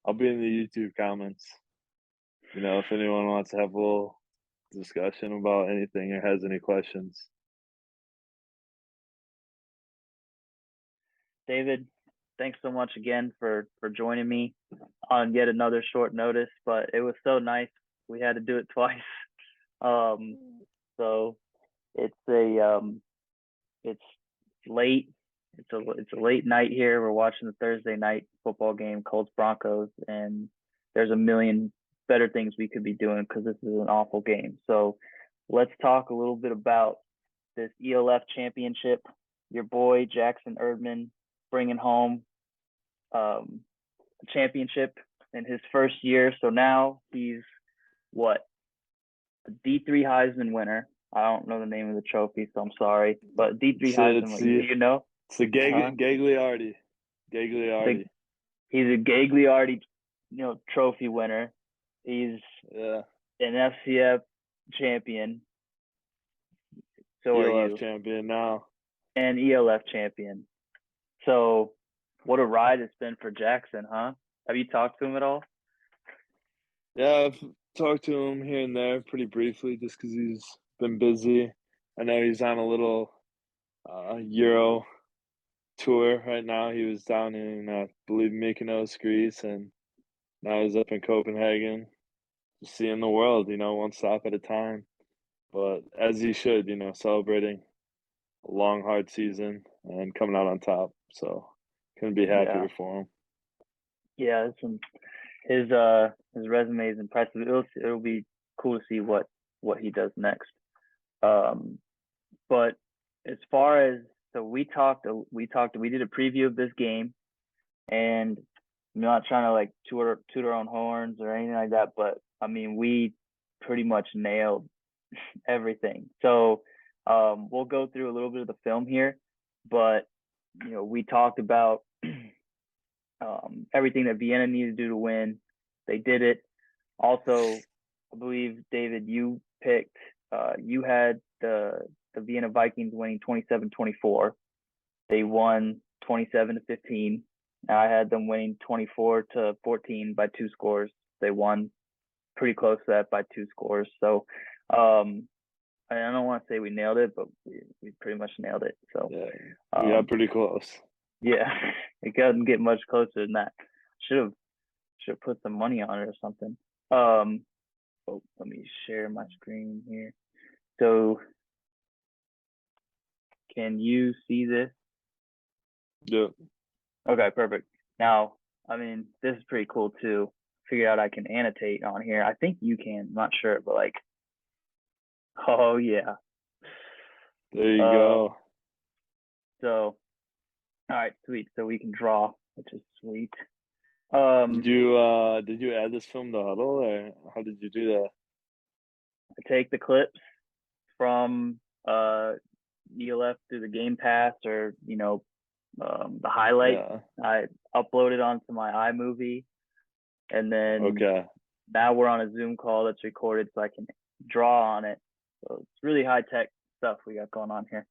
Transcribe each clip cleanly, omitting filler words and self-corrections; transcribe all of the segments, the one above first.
I'll be in the YouTube comments. If anyone wants to have a little discussion about anything or has any questions. David, thanks so much again for joining me on yet another short notice, but it was so nice. We had to do it twice. Um, so it's it's late. It's a late night here. We're watching the Thursday night football game, Colts Broncos, and there's a million better things we could be doing because this is an awful game. So let's talk a little bit about this ELF championship. Your boy Jackson Erdman bringing home a championship in his first year. So now he's what, a D3 Heisman winner. I don't know the name of the trophy, so I'm sorry. But D3 Heisman winner, you know? It's the Gagliardi. Gagliardi. He's a Gagliardi, trophy winner. He's an FCF champion. So ELF are you. champion now. And ELF champion. So what a ride it's been for Jackson, huh? Have you talked to him at all? Yeah, I've talked to him here and there pretty briefly just because he's been busy. I know he's on a little Euro tour right now. He was down in, I believe, Mykonos, Greece, and now he's up in Copenhagen, just seeing the world, one stop at a time. But as he should, celebrating a long, hard season and coming out on top. So couldn't be happier for him. Yeah, his resume is impressive. It'll be cool to see what he does next. But as far as we did a preview of this game, and I'm not trying to like toot our own horns or anything like that, but I mean we pretty much nailed everything. So we'll go through a little bit of the film here, but we talked about everything that Vienna needed to do to win. They did it. Also, I believe, David, you picked, you had the Vienna Vikings winning 27-24. They won 27-15. I had them winning 24-14 by 2 scores. They won pretty close to that by 2 scores. So I don't want to say we nailed it, but we pretty much nailed it. So yeah, pretty close. Yeah, it couldn't get much closer than that. Should have put some money on it or something. Let me share my screen here. So, can you see this? Yeah. Okay, perfect. Now, I mean, this is pretty cool too. Figured out I can annotate on here. I think you can. I'm not sure, but like, oh yeah. There you go. So, all right, sweet. So we can draw, which is sweet. Did you add this film to Huddle, or how did you do that? I take the clips from ELF through the Game Pass or the highlight. Yeah. I upload it onto my iMovie, and then now we're on a Zoom call that's recorded, so I can draw on it. So it's really high tech stuff we got going on here.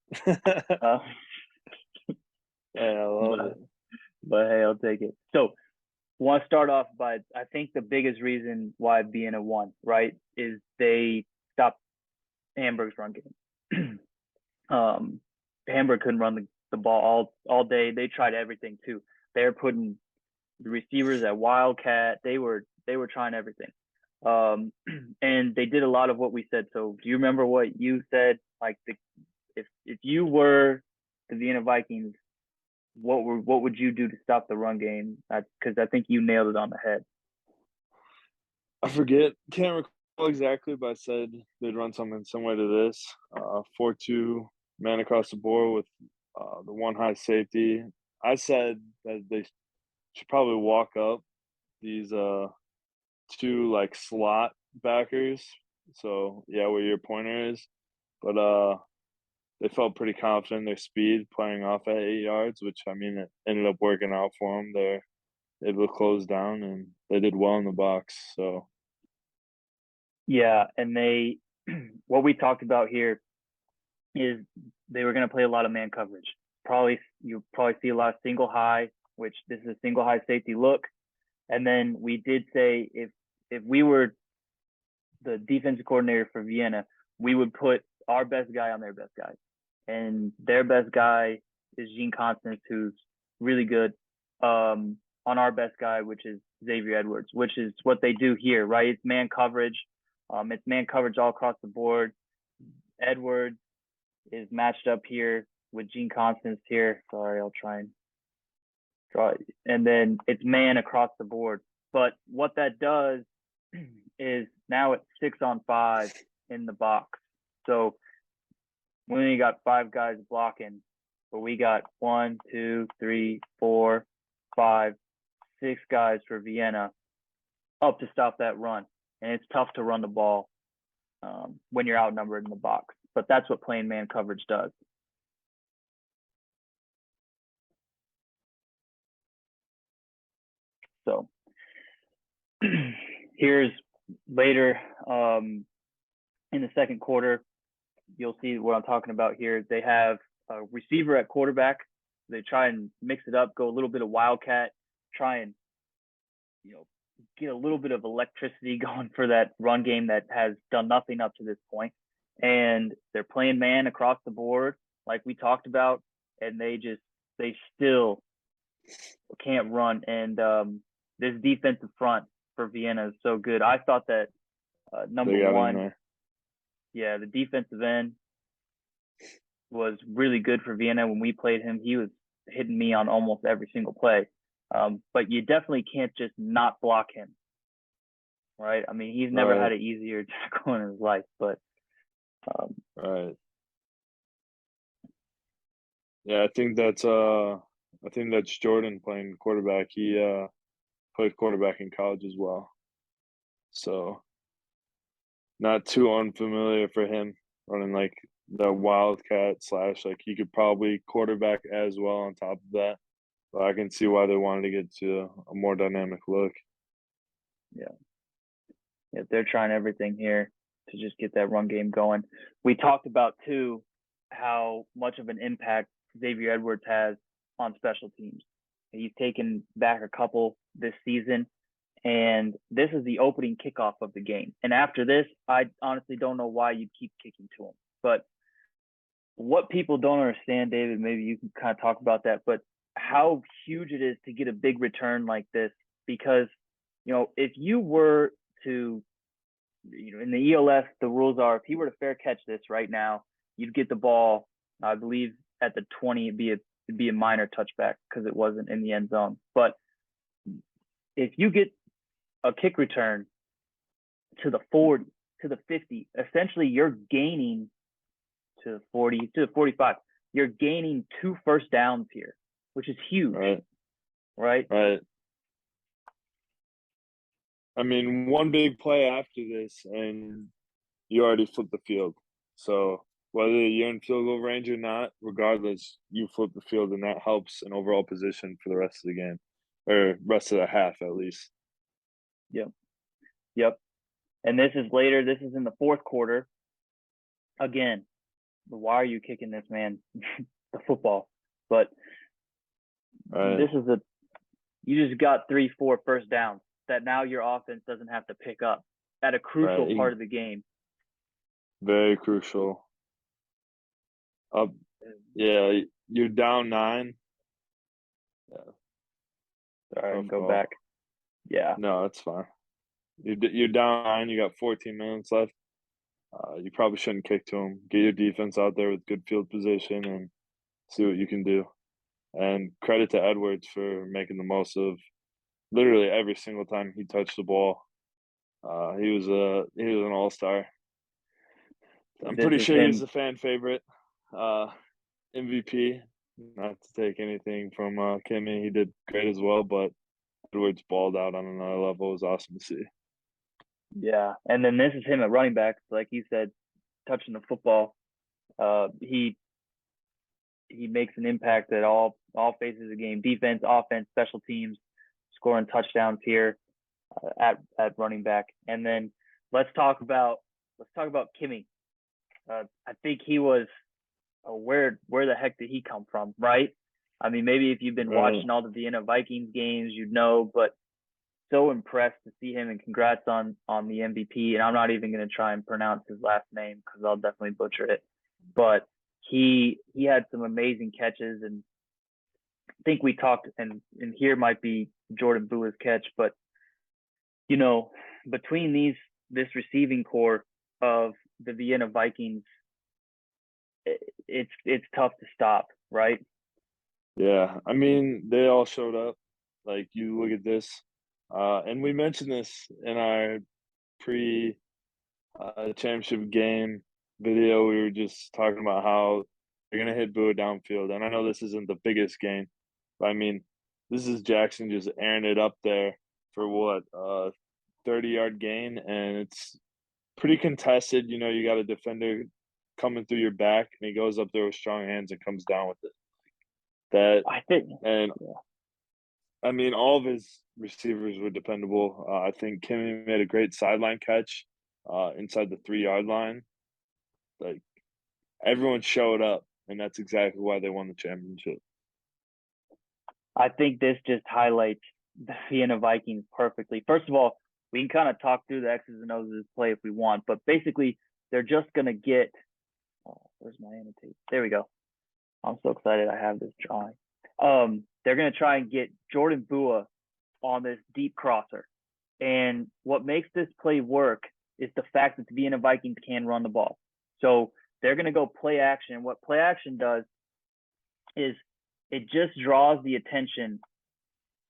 Yeah, I love it. But hey, I'll take it. So, want to start off by, I think the biggest reason why Vienna won, right, is they stopped Hamburg's run game. Hamburg couldn't run the ball all day. They tried everything too. They're putting the receivers at wildcat. They were trying everything. And they did a lot of what we said. So do you remember what you said? Like if you were the Vienna Vikings, what would you do to stop the run game? Because I think you nailed it on the head. I forget, can't recall exactly, but I said they'd run something similar to this: 4-2 man across the board with the one high safety. I said that they should probably walk up these 2 like slot backers. So yeah, where your pointer is, but they felt pretty confident in their speed playing off at 8 yards, which I mean it ended up working out for them. They're able to close down, and they did well in the box. So yeah, and what we talked about here is they were going to play a lot of man coverage. You'll probably see a lot of single high, which this is a single high safety look, And then we did say if we were the defensive coordinator for Vienna, we would put our best guy on their best guy. And their best guy is Gene Constance, who's really good, on our best guy, which is Xavier Edwards, which is what they do here, right? It's man coverage. It's man coverage all across the board. Edwards is matched up here with Gene Constance here. Sorry, I'll try and draw it. And then it's man across the board. But what that does is now it's 6-on-5 in the box. So we only got 5 guys blocking, but we got 1, 2, 3, 4, 5, 6 guys for Vienna up to stop that run. And it's tough to run the ball when you're outnumbered in the box. But that's what playing man coverage does. So here's later in the second quarter, you'll see what I'm talking about here. They have a receiver at quarterback. They try and mix it up, go a little bit of wildcat, try and get a little bit of electricity going for that run game that has done nothing up to this point. And they're playing man across the board, like we talked about, and they still can't run. And this defensive front for Vienna is so good. I thought that number one, the defensive end was really good for Vienna. When we played him, he was hitting me on almost every single play. But you definitely can't just not block him, right? I mean, he's never had an easier tackle in his life, but right. Yeah, I think that's Jordan playing quarterback. He played quarterback in college as well, so not too unfamiliar for him running like the wildcat / like he could probably quarterback as well on top of that. But I can see why they wanted to get to a more dynamic look. Yeah, they're trying everything here to just get that run game going. We talked about too how much of an impact Xavier Edwards has on special teams. He's taken back a couple this season, and this is the opening kickoff of the game. And after this, I honestly don't know why you'd keep kicking to him. But what people don't understand, David, maybe you can kind of talk about that, but how huge it is to get a big return like this. Because, if you were to, in the ELF, the rules are if you were to fair catch this right now, you'd get the ball, I believe, at the 20, it'd be a minor touchback because it wasn't in the end zone. But if you get a kick return to the 40, to the 50, essentially you're gaining to the 40, to the 45. You're gaining 2 first downs here, which is huge. Right? I mean, one big play after this, and you already flipped the field. So whether you're in field goal range or not, regardless, you flip the field, and that helps an overall position for the rest of the game, or rest of the half at least. Yep. And this is later. This is in the fourth quarter. Again, why are you kicking this, man? The football. But this is you just got 3-4 first downs that now your offense doesn't have to pick up at a crucial part of the game. Very crucial. You're down 9. Yeah. Sorry, go back. Yeah. No, that's fine. You're down 9. You got 14 minutes left. You probably shouldn't kick to him. Get your defense out there with good field position and see what you can do. And credit to Edwards for making the most of literally every single time he touched the ball. He was an all-star. I'm pretty sure he's a fan favorite. MVP. Not to take anything from Kimmy, he did great as well, but Edwards balled out on another level. It was awesome to see. Yeah, and then this is him at running back, like you said, touching the football. He makes an impact at all phases of the game: defense, offense, special teams, scoring touchdowns here at running back. And then let's talk about Kimmy. I think he was where the heck did he come from, right? I mean, maybe if you've been watching all the Vienna Vikings games, you'd know. But so impressed to see him, and congrats on the MVP. And I'm not even going to try and pronounce his last name because I'll definitely butcher it. But he had some amazing catches, and I think we talked, and here might be Jordan Bua's catch, but you know, between this receiving core of the Vienna Vikings, it's tough to stop, right? Yeah, I mean, they all showed up. Like, you look at this, and we mentioned this in our pre championship game video. We were just talking about how they're gonna hit Bua downfield, and I know this isn't the biggest game, but I mean, this is Jackson just airing it up there for what 30-yard gain, and it's pretty contested. You know, you got a defender coming through your back, and he goes up there with strong hands and comes down with it. That I think, and yeah. I mean, all of his receivers were dependable. I think Kimmy made a great sideline catch inside the 3-yard line. Like, everyone showed up, and that's exactly why they won the championship. I think this just highlights the Vienna Vikings perfectly. First of all, we can kind of talk through the X's and O's of this play if we want, but basically, they're just gonna get. Oh, where's my annotate? There we go. I'm so excited I have this drawing. They're gonna try and get Jordan Bua on this deep crosser, and what makes this play work is the fact that the Vienna Vikings can run the ball. So they're gonna go play action. What play action does is it just draws the attention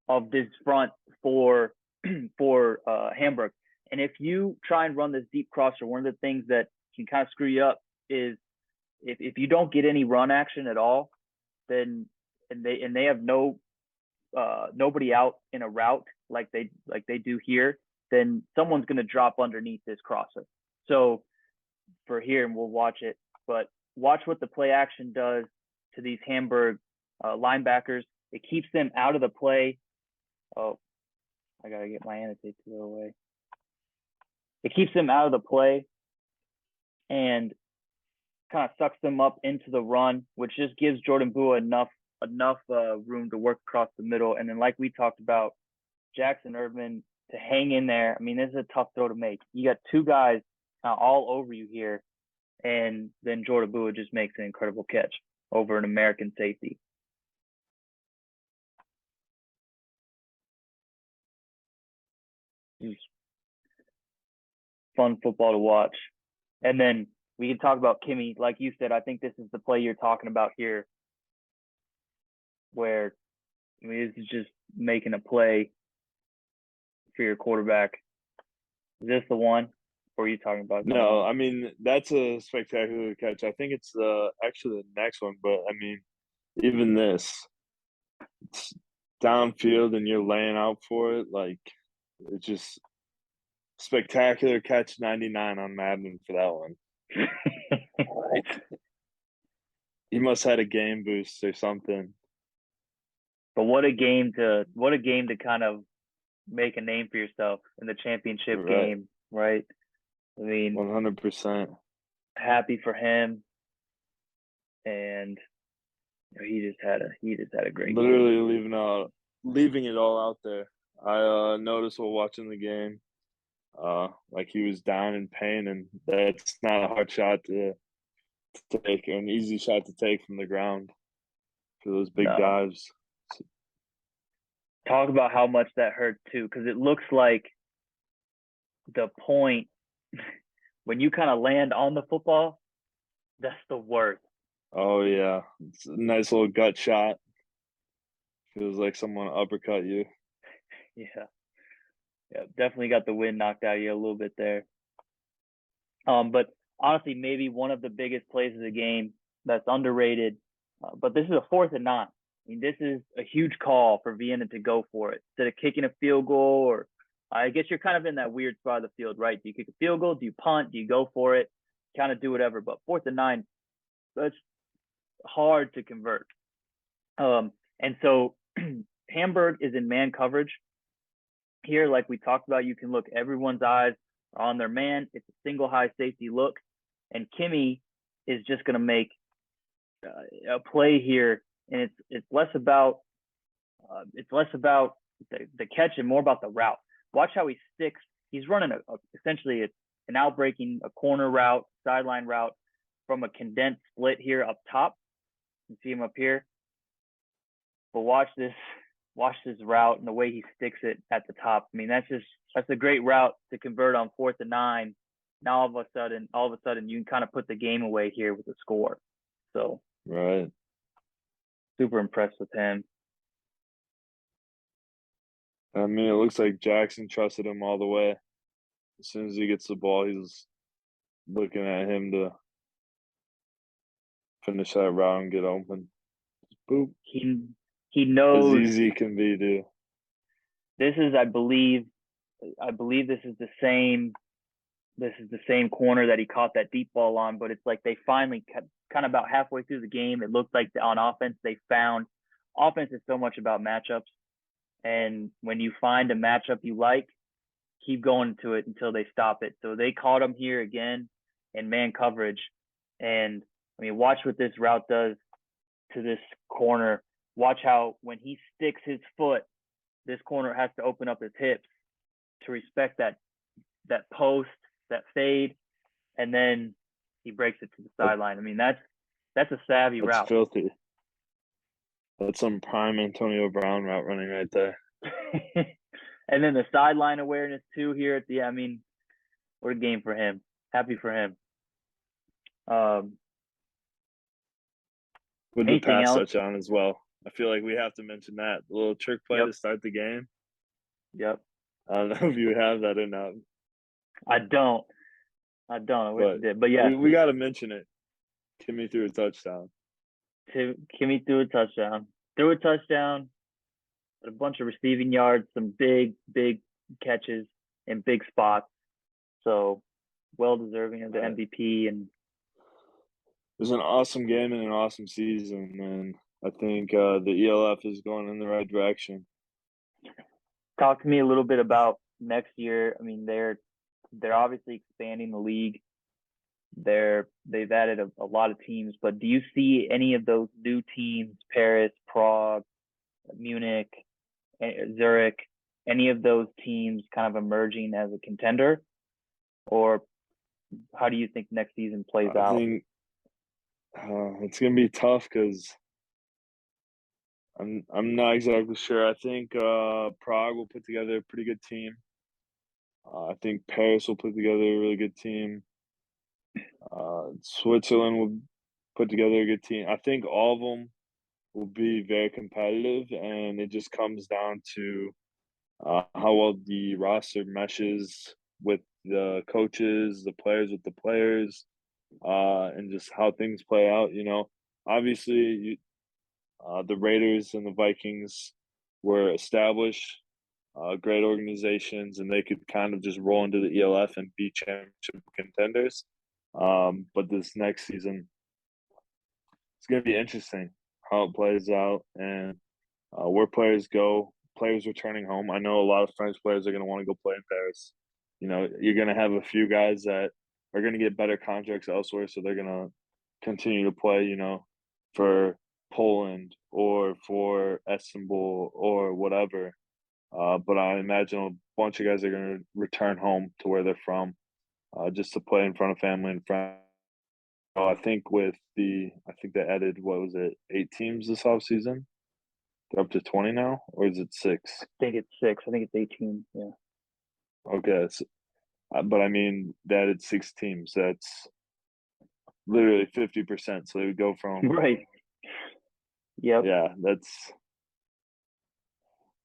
of this front for Hamburg. And if you try and run this deep crosser, one of the things that can kind of screw you up is if you don't get any run action at all, then and they have nobody out in a route like they do here, then someone's going to drop underneath this crosser. So for here, and we'll watch it, but watch what the play action does to these Hamburg linebackers. It keeps them out of the play. Oh, I got to get my annotate to go away. It keeps them out of the play and kind of sucks them up into the run, which just gives Jordan Bua enough room to work across the middle. And then, like we talked about, Jackson Erdman to hang in there. I mean, this is a tough throw to make. You got two guys all over you here, and then Jordan Bua just makes an incredible catch over an American safety. Fun football to watch. And then we can talk about Kimmy. Like you said, I think this is the play you're talking about here, where I mean, this is just making a play for your quarterback. Is this the one? Or are you talking about? No, I mean, that's a spectacular catch. I think it's actually the next one, but I mean, even this, it's downfield and you're laying out for it. Like, it's just spectacular catch 99 on Madden for that one. Like, he must have had a game boost or something. But what a game to kind of make a name for yourself in the championship game, right? I mean, 100%. Happy for him, and he just had a great Literally game. leaving it all out there. I noticed while watching the game, like he was down in pain, and that's not a hard shot to take, or an easy shot to take from the ground for those big dives. Talk about how much that hurt too, because it looks like the point when you kind of land on the football, that's the worst. Oh yeah, it's a nice little gut shot. Feels like someone uppercut you. Yeah, definitely got the wind knocked out of you a little bit there. But honestly, maybe one of the biggest plays of the game that's underrated. But this is a 4th and 9. I mean, this is a huge call for Vienna to go for it instead of kicking a field goal. Or I guess you're kind of in that weird spot of the field, right? Do you kick a field goal? Do you punt? Do you go for it? Kind of do whatever. But 4th and 9, that's hard to convert. And so Hamburg is in man coverage here. Like we talked about, you can look, everyone's eyes are on their man. It's a single high safety look. And Kimmy is just going to make a play here. And it's less about the catch and more about the route. Watch how he sticks. He's running essentially an outbreaking, a corner route, sideline route from a condensed split here up top. You see him up here. But watch this route and the way he sticks it at the top. I mean, that's a great route to convert on 4th and 9. Now all of a sudden you can kind of put the game away here with a score. So right. Super impressed with him. I mean, it looks like Jackson trusted him all the way. As soon as he gets the ball, he's looking at him to finish that route and get open. Boop. He knows. As easy can be, dude. This is, I believe this is the same corner that he caught that deep ball on, but it's like they finally kind of about halfway through the game, it looked like on offense they found. Offense is so much about matchups, and when you find a matchup you like, keep going to it until they stop it. So they caught him here again in man coverage, and I mean, watch what this route does to this corner. Watch how when he sticks his foot, this corner has to open up his hips to respect that post, that fade, and then he breaks it to the sideline. I mean, that's a savvy That's route. filthy. That's some prime Antonio Brown route running right there. And then the sideline awareness too here at the. I mean, what a game for him. Happy for him. With the pass touchdown as well. I feel like we have to mention that. The little trick play to start the game. Yep. I don't know if you have that or not. I don't. I wish I did. But yeah. We got to mention it. Kimmy threw a touchdown. Kimmy threw a touchdown. A bunch of receiving yards, some big catches in big spots. So well deserving of the MVP. And it was an awesome game and an awesome season, and I think the ELF is going in the right direction. Talk to me a little bit about next year. I mean, they're obviously expanding the league. They've added a lot of teams, but do you see any of those new teams, Paris, Prague, Munich, Zurich, any of those teams kind of emerging as a contender? Or how do you think next season plays out? I think it's going to be tough because I'm not exactly sure. I think Prague will put together a pretty good team. I think Paris will put together a really good team. Switzerland will put together a good team. I think all of them will be very competitive, and it just comes down to how well the roster meshes with the coaches, the players with the players, and just how things play out. You know, obviously, the Raiders and the Vikings were established, great organizations, and they could kind of just roll into the ELF and be championship contenders. But this next season, it's going to be interesting how it plays out and where players go, players returning home. I know a lot of French players are going to want to go play in Paris. You know, you're going to have a few guys that are going to get better contracts elsewhere, so they're going to continue to play, you know, for Poland or for Istanbul or whatever. But I imagine a bunch of guys are going to return home to where they're from just to play in front of family and friends. I think they added, 8 teams this offseason? They're up to 20 now, or is it 6? I think it's 6. I think it's 18. Yeah. Okay. So, but I mean, they added 6 teams. That's literally 50%. So they would go from right. Yep. Yeah,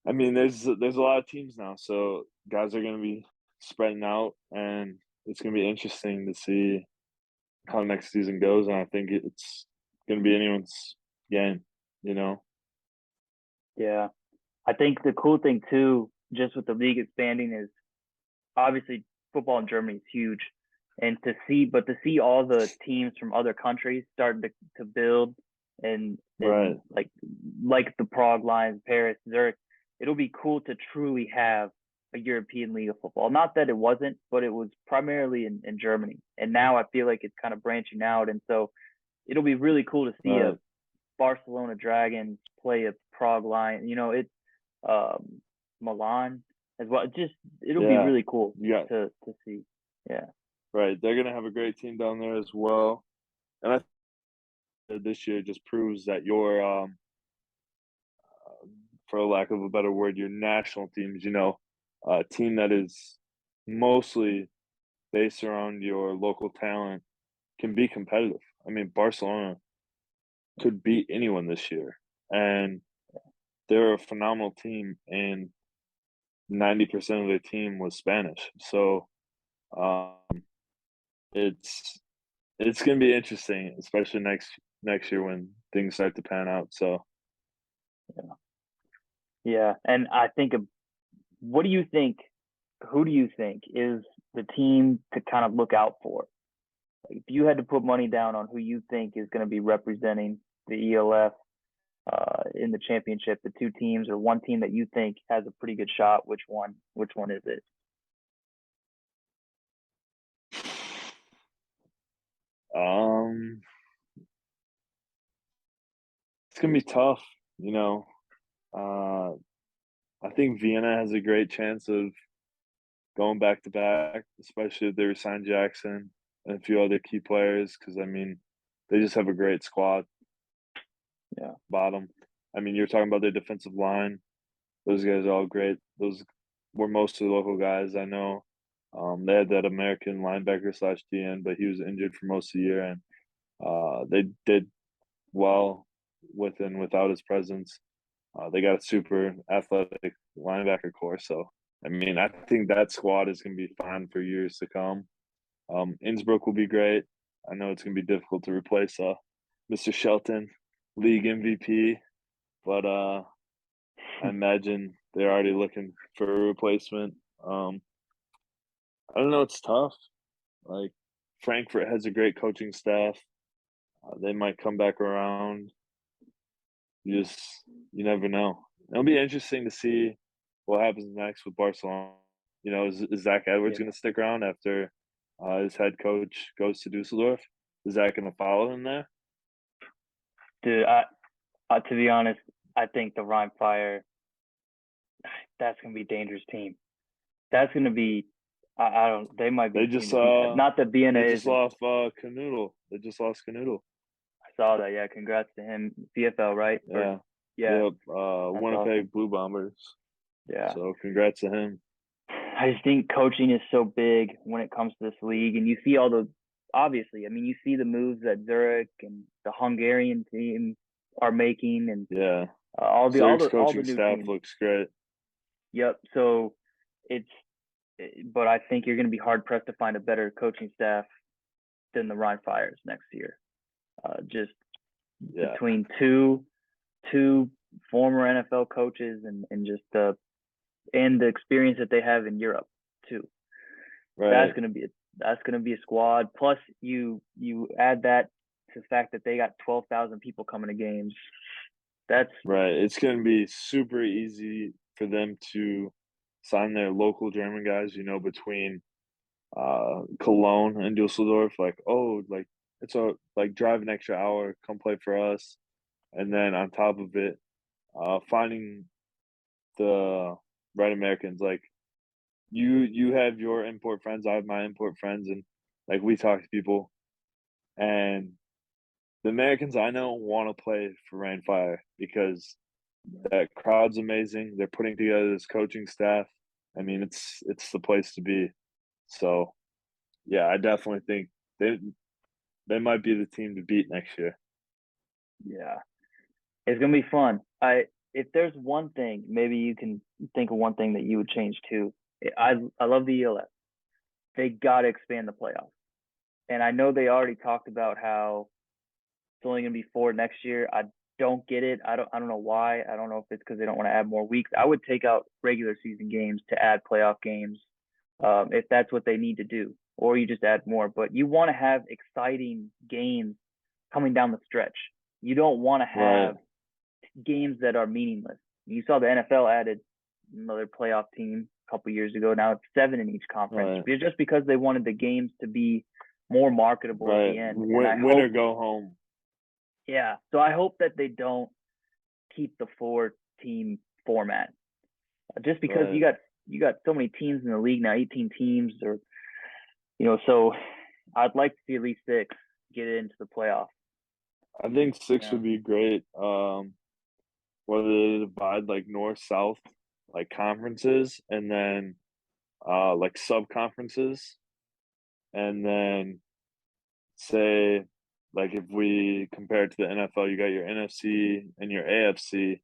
I mean, there's a lot of teams now, so guys are going to be spreading out, and it's going to be interesting to see how next season goes. And I think it's going to be anyone's game, you know. Yeah, I think the cool thing too, just with the league expanding, is obviously football in Germany is huge, and to see all the teams from other countries starting to build and Right. like the Prague Lions, Paris, Zurich, it'll be cool to truly have a European League of Football. Not that it wasn't, but it was primarily in Germany. And now I feel like it's kind of branching out. And so it'll be really cool to see a Barcelona Dragons play a Prague Lions. You know, it's Milan. as well. It'll be Yeah, really cool you got to see. Yeah. right. They're gonna have a great team down there as well, and I think this year just proves that your for lack of a better word, your national teams. A team that is mostly based around your local talent can be competitive. I mean, Barcelona could beat anyone this year, and they're a phenomenal team, and 90% of their team was Spanish. So um, it's it's gonna be interesting, especially next year when things start to pan out. So Yeah. And I think what do you think? Who do you think is the team to kind of look out for? Like, if you had to put money down on who you think is going to be representing the ELF in the championship, the two teams or one team that you think has a pretty good shot, which one? Which one is it? um, it's gonna be tough. You know, uh, I think Vienna has a great chance of going back to back, especially if they resign Jackson and a few other key players. Because I mean, they just have a great squad. Yeah. Bottom. I mean, you're talking about their defensive line. Those guys are all great. Those were most of the local guys I know. They had that American linebacker slash DN, but he was injured for most of the year, and they did well with and without his presence. They got a super athletic linebacker core, so I mean, I think that squad is going to be fine for years to come. Innsbruck will be great. I know it's going to be difficult to replace Mr. Shelton, league MVP, but I imagine they're already looking for a replacement. I don't know. It's tough. Like Frankfurt has a great coaching staff. They might come back around. You never know. It'll be interesting to see what happens next with Barcelona. Is Zach Edwards Yeah. going to stick around after his head coach goes to Dusseldorf? Is Zach going to follow him there? Dude, to be honest, I think the Rhine Fire, that's gonna be a dangerous team. That's gonna be, I don't. They might be They the team just to beat. Not that Vienna they just isn't. lost Canoodle. They just lost Canoodle. I saw that. Yeah, congrats to him. VFL, right? Or Yeah. yeah, Yep. that's awesome. Winnipeg Blue Bombers. Yeah. So congrats to him. I just think coaching is so big when it comes to this league, and you see all the obviously. I mean, you see the moves that Zurich and the Hungarian team are making, and Yeah. all Zurich's the coaching new staff teams. looks great. Yep. So it's, but I think you're going to be hard pressed to find a better coaching staff than the Rhine Fires next year. Just Yeah. between two former NFL coaches and just and the experience that they have in Europe too. Right. That's gonna be a squad. Plus you add that to the fact that they got 12,000 people coming to games. That's Right. It's going to be super easy for them to sign their local German guys, between Cologne and Dusseldorf. Like, oh, like it's a like drive an extra hour, come play for us. And then on top of it, finding the right Americans. Like you have your import friends, I have my import friends, and like we talk to people, and the Americans I know want to play for Rain Fire because that crowd's amazing. They're putting together this coaching staff. I mean, it's the place to be. So yeah, I definitely think they might be the team to beat next year. yeah. It's gonna be fun. If there's one thing, maybe you can think of one thing that you would change too. I love the ELF. They gotta expand the playoffs. And I know they already talked about how it's only gonna be four next year. I don't get it. I don't know why. I don't know if it's because they don't want to add more weeks. I would take out regular season games to add playoff games, if that's what they need to do, or you just add more. But you want to have exciting games coming down the stretch. You don't want to Right, have games that are meaningless. You saw the NFL added another playoff team a couple years ago. Now it's seven in each conference, right, just because they wanted the games to be more marketable at right. the end. And I Win or hope, go home. yeah. So I hope that they don't keep the four team format, just because Right. you got so many teams in the league now, 18 teams, or so I'd like to see at least six get into the playoff. I think six Yeah, would be great. Whether they divide like north south like conferences and then like sub conferences, and then say like if we compare it to the NFL, you got your NFC and your AFC.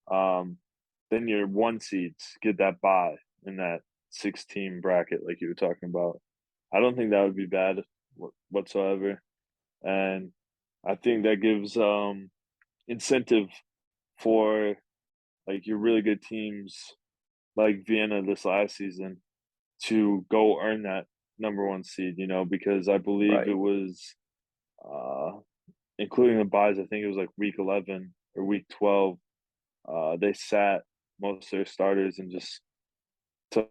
Um, then your one seeds get that bye in that 6 team bracket, like you were talking about. I don't think that would be bad whatsoever, and I think that gives incentive for like your really good teams like Vienna this last season to go earn that number one seed. Because I believe it right. was uh, including the buys. I think it was like week 11 or week 12. They sat most of their starters and just took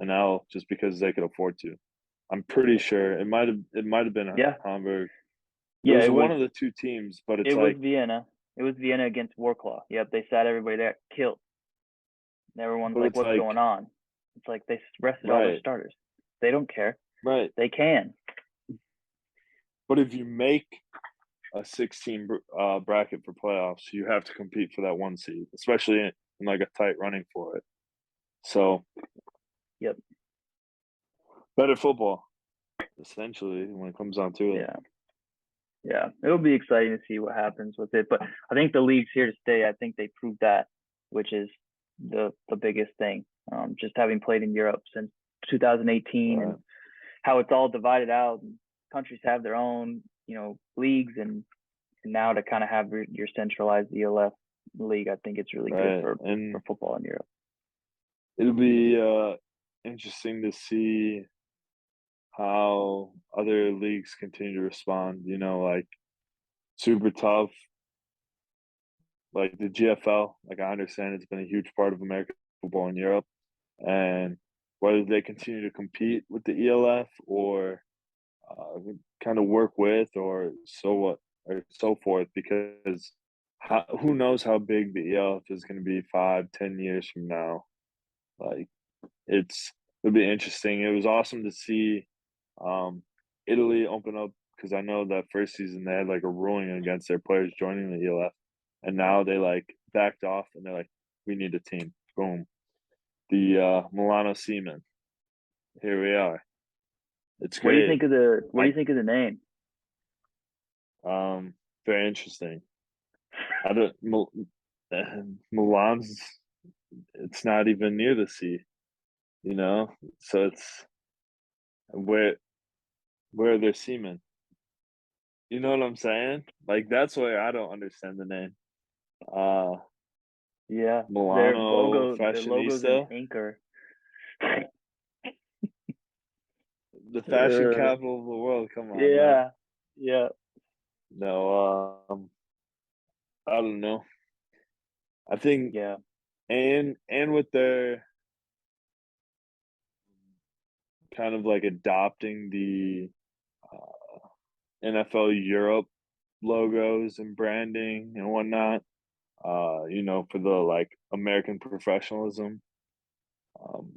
an L just because they could afford to. I'm pretty sure it might have been Yeah, Hamburg. It yeah. was one of the two teams, but It it's was like Vienna. It was Vienna against Warclaw. Yep, they sat everybody there, killed. Everyone's but like, it's "What's going like on?" It's like they rested all their right, starters. They don't care. right. They can. But if you make a 16 bracket for playoffs, you have to compete for that one seed, especially in like a tight running for it. So Yep. better football, essentially, when it comes down to it. Yeah. Yeah. It'll be exciting to see what happens with it. But I think the league's here to stay. I think they proved that, which is the biggest thing. Just having played in Europe since 2018 and Right, how it's all divided out and countries have their own, leagues and now to kind of have your centralized ELF league, I think it's really good right. for And football in Europe. it'll be interesting to see how other leagues continue to respond. Like super tough, like the GFL. Like I understand it's been a huge part of American football in Europe, and whether they continue to compete with the ELF or kind of work with or so what or so forth, because who knows how big the ELF is going to be 5, 10 years from now. Like it'll be interesting. It was awesome to see um, Italy open up because I know that first season they had like a ruling against their players joining the ELF, and now they like backed off and they're like, we need a team. Boom, the Milano Seamen. Here we are. It's What do you great. think of the What do My you think of the name? very interesting. I don't Milan's. It's not even near the sea. So it's where are their seamen? You know what I'm saying? Like that's why I don't understand the name. Uh Yeah, Milano their logo's an Fashionista, anchor. the fashion Uh, capital of the world. Come on, man. yeah, yeah, No, I don't know. I think yeah. and with their kind of like adopting the NFL Europe logos and branding and whatnot, for the like American professionalism. Um,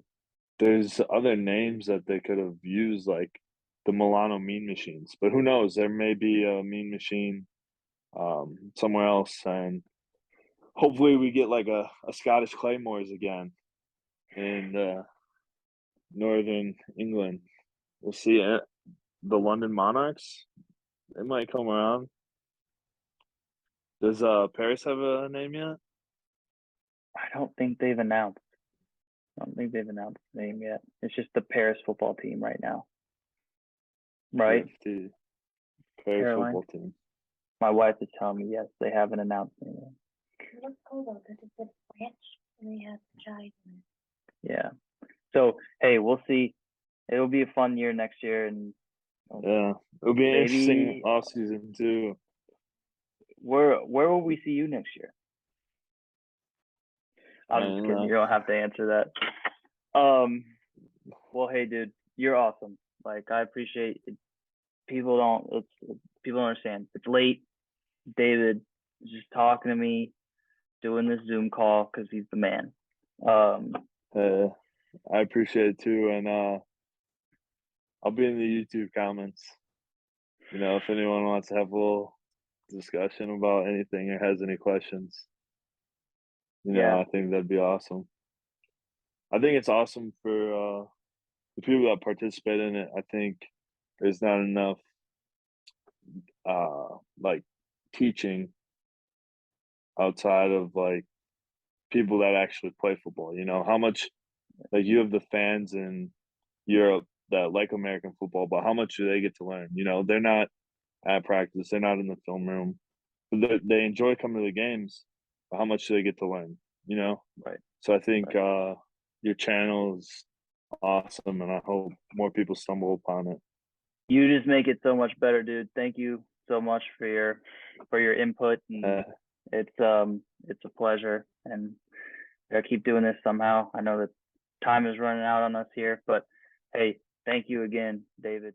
there's other names that they could have used, like the Milano Mean Machines, but who knows? There may be a Mean Machine somewhere else, and hopefully we get like a Scottish Claymores again in northern England. We'll see it. The London Monarchs, they might come around. Does Paris have a name yet? I don't think they've announced. I don't think they've announced the name yet. It's just the Paris football team right now, right? PFT, Paris Caroline. football team. My wife is telling me yes, they haven't announced it yet. What's cool though, because it's a branch and they have giant. Yeah. So hey, we'll see. It'll be a fun year next year, and Yeah, it'll be an interesting maybe off season too. where will we see you next year? I I'm just don't kidding. know. You don't have to answer that. Well, hey, dude, you're awesome. Like, I appreciate it. People don't understand. It's late. David is just talking to me, doing this Zoom call because he's the man. Um, Uh, I appreciate it too, and I'll be in the YouTube comments. If anyone wants to have a little discussion about anything or has any questions, Yeah. I think that'd be awesome. I think it's awesome for the people that participate in it. I think there's not enough like teaching outside of like people that actually play football. How much like you have the fans in Europe that like American football, but how much do they get to learn? They're not at practice, they're not in the film room. They enjoy coming to the games, but how much do they get to learn? Right. So I think Right. your channel is awesome, and I hope more people stumble upon it. You just make it so much better, dude. Thank you so much for your input, and Uh, it's a pleasure, and I keep doing this somehow. I know that time is running out on us here, but hey, thank you again, David.